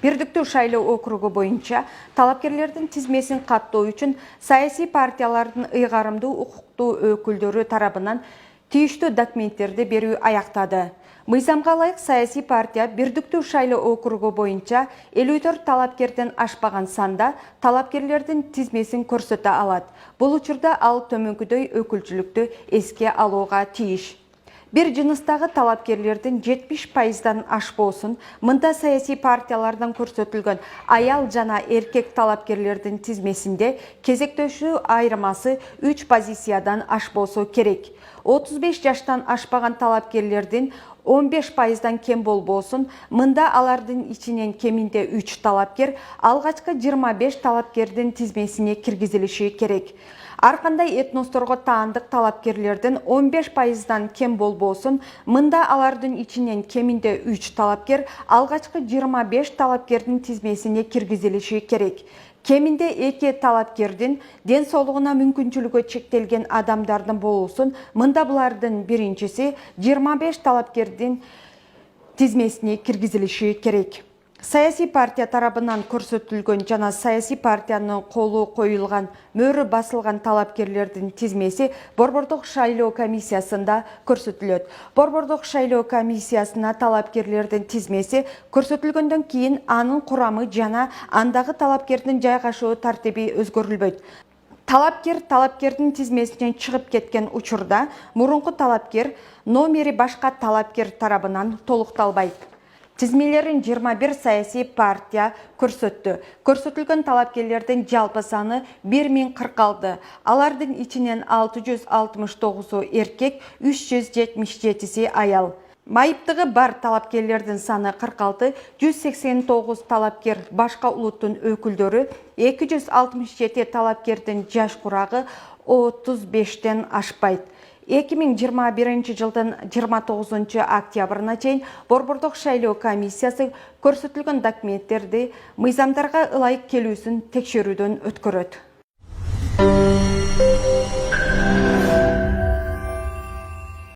Бирдиктүү шайлоо округу боюнча талапкерлердин тизмесин каттоо үчүн саясий партиялардын ыйгарымдуу укуктуу өкүлдөрү тарабынан тийиштүү документтерди берүү аяктады. Мыйзамга ылайык саясий партия бирдиктүү шайлоо округу боюнча 54 талапкерден ашпаган санда талапкерлердин тизмесин көрсөтө алат. Бул учурда ал төмөнкүдөй өкүлчүлүктү эске алууга тийиш. Бир жыныстагы талапкерлердин 70%дан ашпоосун, мында саясий партиялардан көрсөтүлгөн аял жана эркек талапкерлердин тизмесинде кезектешүү айырмасы 3 позициядан ашпосо керек. 35 жаштан ашпаган талапкерлердин 15%дан кем болбосун, мында алардын ичинен кеминде 3 талапкер алгачкы 25 талапкердин тизмесине киргизилиши керек. Ар кандай этносторго таандык талапкерлердин 15%дан кем болбосун, мында алардын ичинен кеминде 3 талапкер алгачкы 25 талапкердин тизмесине киргизилиши керек. Кеминде 2 талапкердин ден соолугуна мүмкүнчүлүгү чектелген адамдардын болуусун, мында булардын биринчиси 25 талапкердин тизмесине киргизилиши керек. Саясий партия тарабынан көрсөтүлгөн жана саясий партиянын колу коюлган, мөрү басылган талапкерлердин тизмеси Борбордук шайлоо комиссиясында көрсөтүлөт. Борбордук шайлоо комиссиясына талапкерлердин тизмеси көрсөтүлгөндөн кийин анын курамы жана андагы талапкердин жайгашуу тартиби өзгөрүлбөйт. Талапкердин тизмесинен чыгып кеткен учурда мурунку талапкер номери башка талапкер тарабынан толукталбайт. Тизмелерин 21 саясий партия көрсөттү. Көрсөтүлгөн талапкерлердин жалпы саны 1046. Алардын ичинен 669 эркек, 377 аял. Майыптыгы бар талапкерлердин саны 46, 189 талапкер башка улуттун өкүлдөрү, 267 талапкердин жаш курагы 35тен ашпайт. 2021 жылдын 29 октябрына чейин Борбордук шайлоо комиссиясы көрсөтүлгөн документтерди мыйзамдарга ылайык келүүсүн текшерүүдөн өткөрөт.